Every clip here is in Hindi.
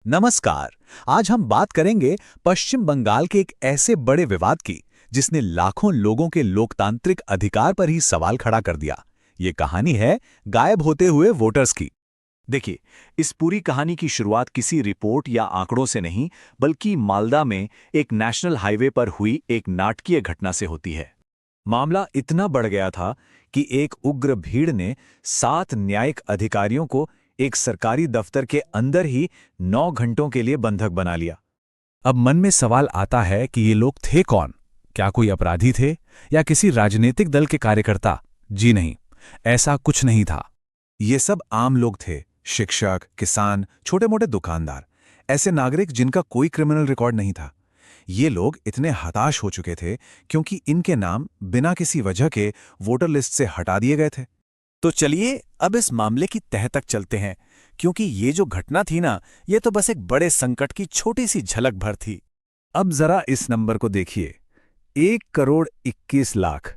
नमस्कार। आज हम बात करेंगे पश्चिम बंगाल के एक ऐसे बड़े विवाद की जिसने लाखों लोगों के लोकतांत्रिक अधिकार पर ही सवाल खड़ा कर दिया। ये कहानी है गायब होते हुए वोटर्स की। देखिए, इस पूरी कहानी की शुरुआत किसी रिपोर्ट या आंकड़ों से नहीं, बल्कि मालदा में एक नेशनल हाईवे पर हुई एक नाटकीय घटना से होती है। मामला इतना बढ़ गया था कि एक उग्र भीड़ ने 7 न्यायिक अधिकारियों को एक सरकारी दफ्तर के अंदर ही 9 घंटों के लिए बंधक बना लिया। अब मन में सवाल आता है कि ये लोग थे कौन? क्या कोई अपराधी थे या किसी राजनीतिक दल के कार्यकर्ता? जी नहीं, ऐसा कुछ नहीं था। ये सब आम लोग थे, शिक्षक, किसान, छोटे-मोटे दुकानदार, ऐसे नागरिक जिनका कोई क्रिमिनल रिकॉर्ड नहीं था। ये लोग इतने हताश हो चुके थे क्योंकि इनके नाम बिना किसी वजह के वोटर लिस्ट से हटा दिए गए थे। तो चलिए अब इस मामले की तह तक चलते हैं, क्योंकि ये जो घटना थी ना, ये तो बस एक बड़े संकट की छोटी सी झलक भर थी। अब जरा इस नंबर को देखिए, 1 करोड़ 21 लाख।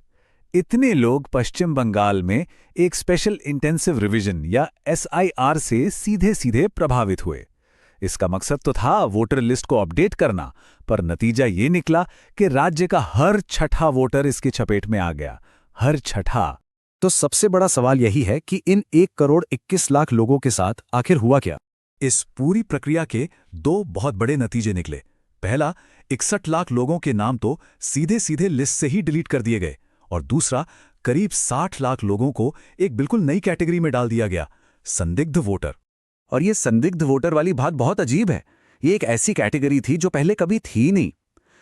इतने लोग पश्चिम बंगाल में एक स्पेशल इंटेंसिव रिवीजन या SIR से सीधे सीधे प्रभावित हुए। इसका मकसद तो था वोटर लिस्ट को अपडेट करना, पर नतीजा ये निकला कि राज्य का हर छठा वोटर इसकी चपेट में आ गया। हर छठा। तो सबसे बड़ा सवाल यही है कि इन 1 करोड़ 21 लाख लोगों के साथ आखिर हुआ क्या? इस पूरी प्रक्रिया के 2 बहुत बड़े नतीजे निकले। पहला, 61 लाख लोगों के नाम तो सीधे सीधे लिस्ट से ही डिलीट कर दिए गए, और दूसरा, करीब 60 लाख लोगों को एक बिल्कुल नई कैटेगरी में डाल दिया गया, संदिग्ध वोटर। और ये संदिग्ध वोटर वाली बात बहुत अजीब है। ये एक ऐसी कैटेगरी थी जो पहले कभी थी नहीं।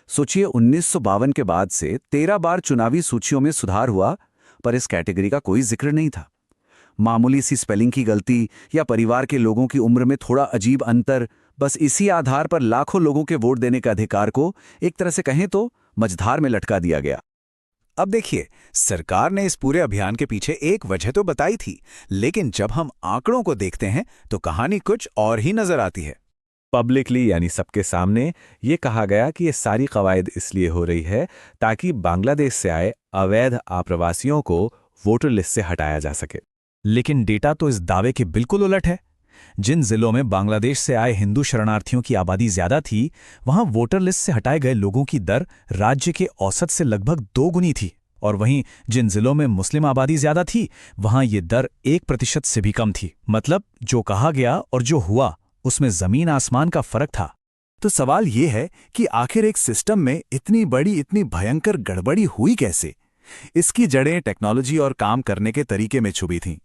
सोचिए, 1952 के बाद से 13 बार चुनावी सूचियों में सुधार हुआ, पर इस कैटेगरी का कोई जिक्र नहीं था। मामूली सी स्पेलिंग की गलती या परिवार के लोगों की उम्र में थोड़ा अजीब अंतर, बस इसी आधार पर लाखों लोगों के वोट देने के अधिकार को एक तरह से कहें तो मझधार में लटका दिया गया। अब देखिए, सरकार ने इस पूरे अभियान के पीछे एक वजह तो बताई थी, लेकिन जब हम आंकड़ों को देखते हैं तो कहानी कुछ और ही नजर आती है। पब्लिकली यानी सबके सामने ये कहा गया कि ये सारी कवायद इसलिए हो रही है ताकि बांग्लादेश से आए अवैध आप्रवासियों को वोटर लिस्ट से हटाया जा सके। लेकिन डेटा तो इस दावे के बिल्कुल उलट है। जिन जिलों में बांग्लादेश से आए हिंदू शरणार्थियों की आबादी ज्यादा थी, वहां वोटर लिस्ट से हटाए गए लोगों की दर राज्य के औसत से लगभग 2 गुनी थी। और वहीं जिन जिलों में मुस्लिम आबादी ज्यादा थी, वहां ये दर 1% से भी कम थी। मतलब जो कहा गया और जो हुआ, उसमें जमीन आसमान का फर्क था। तो सवाल ये है कि आखिर एक सिस्टम में इतनी बड़ी, इतनी भयंकर गड़बड़ी हुई कैसे? इसकी जड़ें टेक्नोलॉजी और काम करने के तरीके में छुपी थीं।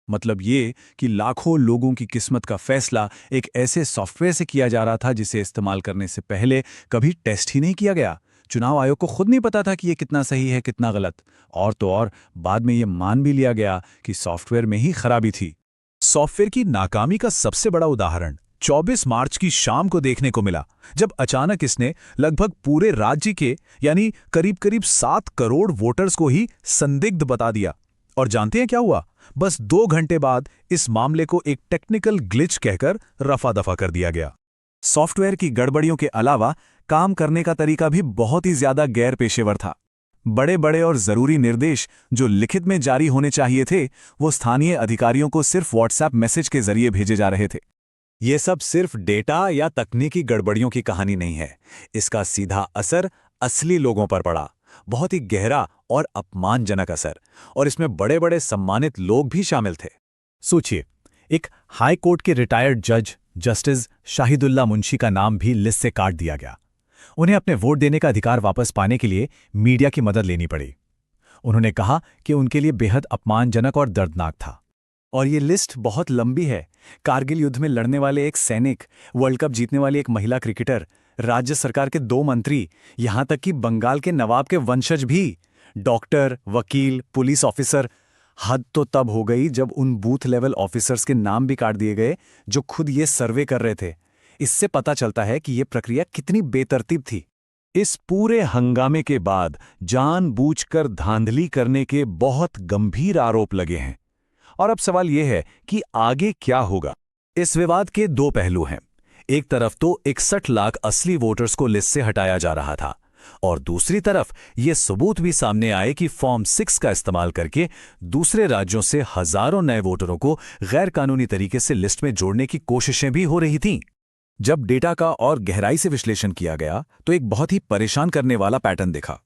मतलब ये कि लाखों लोगों की किस्मत का फैसला एक ऐसे सॉफ्टवेयर से किया जा रहा था जिसे इस्तेमाल करने से पहले कभी टेस्ट ही नहीं किया गया। चुनाव आयोग को खुद नहीं पता था कि ये कितना सही है, कितना गलत। और तो और बाद में ये मान भी लिया गया कि सॉफ्टवेयर में ही खराबी थी। सॉफ्टवेयर की नाकामी का सबसे बड़ा उदाहरण 24 मार्च की शाम को देखने को मिला, जब अचानक इसने लगभग पूरे राज्य के यानी करीब करीब 7 करोड़ वोटर्स को ही संदिग्ध बता दिया। और जानते हैं क्या हुआ? बस 2 घंटे बाद इस मामले को एक टेक्निकल ग्लिच कहकर रफा दफा कर दिया गया। सॉफ्टवेयर की गड़बड़ियों के अलावा काम करने का तरीका भी बहुत ही ज्यादा गैर पेशेवर था। बड़े बड़े और जरूरी निर्देश जो लिखित में जारी होने चाहिए थे, वो स्थानीय अधिकारियों को सिर्फ व्हाट्सएप मैसेज के जरिए भेजे जा रहे थे। ये सब सिर्फ डेटा या तकनीकी गड़बड़ियों की कहानी नहीं है। इसका सीधा असर असली लोगों पर पड़ा, बहुत ही गहरा और अपमानजनक असर। और इसमें बड़े बड़े सम्मानित लोग भी शामिल थे। सोचिए, एक हाई कोर्ट के रिटायर्ड जज जस्टिस शाहिदुल्ला मुंशी का नाम भी लिस्ट से काट दिया गया। उन्हें अपने वोट देने का अधिकार वापस पाने के लिए मीडिया की मदद लेनी पड़ी। उन्होंने कहा कि उनके लिए बेहद अपमानजनक और दर्दनाक था। और ये लिस्ट बहुत लंबी है। कारगिल युद्ध में लड़ने वाले एक सैनिक, वर्ल्ड कप जीतने वाली एक महिला क्रिकेटर, राज्य सरकार के 2 मंत्री, यहां तक कि बंगाल के नवाब के वंशज भी, डॉक्टर, वकील, पुलिस ऑफिसर। हद तो तब हो गई जब उन बूथ लेवल ऑफिसर्स के नाम भी काट दिए गए जो खुद ये सर्वे कर रहे थे। इससे पता चलता है कि ये प्रक्रिया कितनी बेतरतीब थी। इस पूरे हंगामे के बाद जानबूझकर धांधली करने के बहुत गंभीर आरोप लगे हैं। और अब सवाल यह है कि आगे क्या होगा? इस विवाद के 2 पहलू हैं। एक तरफ तो 61 लाख असली वोटर्स को लिस्ट से हटाया जा रहा था, और दूसरी तरफ ये सबूत भी सामने आए कि फॉर्म 6 का इस्तेमाल करके दूसरे राज्यों से हजारों नए वोटरों को गैर कानूनी तरीके से लिस्ट में जोड़ने की कोशिशें भी हो रही थीं। जब डेटा का और गहराई से विश्लेषण किया गया तो एक बहुत ही परेशान करने वाला पैटर्न दिखा।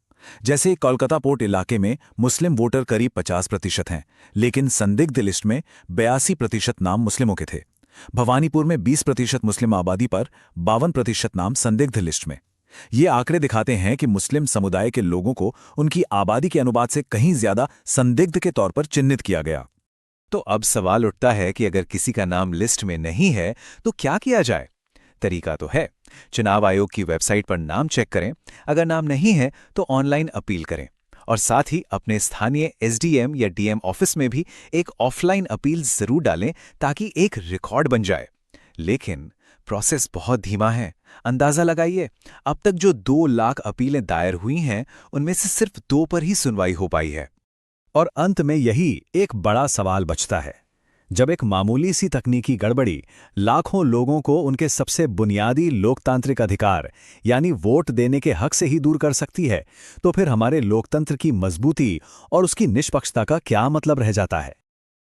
जैसे कोलकाता पोर्ट इलाके में मुस्लिम वोटर करीब 50% हैं, लेकिन संदिग्ध लिस्ट में 82% नाम मुस्लिमों के थे। भवानीपुर में 20% मुस्लिम आबादी पर 52% नाम संदिग्ध लिस्ट में। ये आंकड़े दिखाते हैं कि मुस्लिम समुदाय के लोगों को उनकी आबादी के अनुपात से कहीं ज्यादा संदिग्ध के तौर पर चिन्हित किया गया। तो अब सवाल उठता है कि अगर किसी का नाम लिस्ट में नहीं है तो क्या किया जाए? तरीका तो है। चुनाव आयोग की वेबसाइट पर नाम चेक करें, अगर नाम नहीं है तो ऑनलाइन अपील करें, और साथ ही अपने स्थानीय एसडीएम या डीएम ऑफिस में भी एक ऑफलाइन अपील जरूर डालें ताकि एक रिकॉर्ड बन जाए। लेकिन प्रोसेस बहुत धीमा है। अंदाजा लगाइए, अब तक जो 2 लाख अपीलें दायर हुई हैं उनमें से सिर्फ 2 पर ही सुनवाई हो पाई है। और अंत में यही एक बड़ा सवाल बचता है। जब एक मामूली सी तकनीकी गड़बड़ी लाखों लोगों को उनके सबसे बुनियादी लोकतांत्रिक अधिकार यानी वोट देने के हक से ही दूर कर सकती है, तो फिर हमारे लोकतंत्र की मजबूती और उसकी निष्पक्षता का क्या मतलब रह जाता है?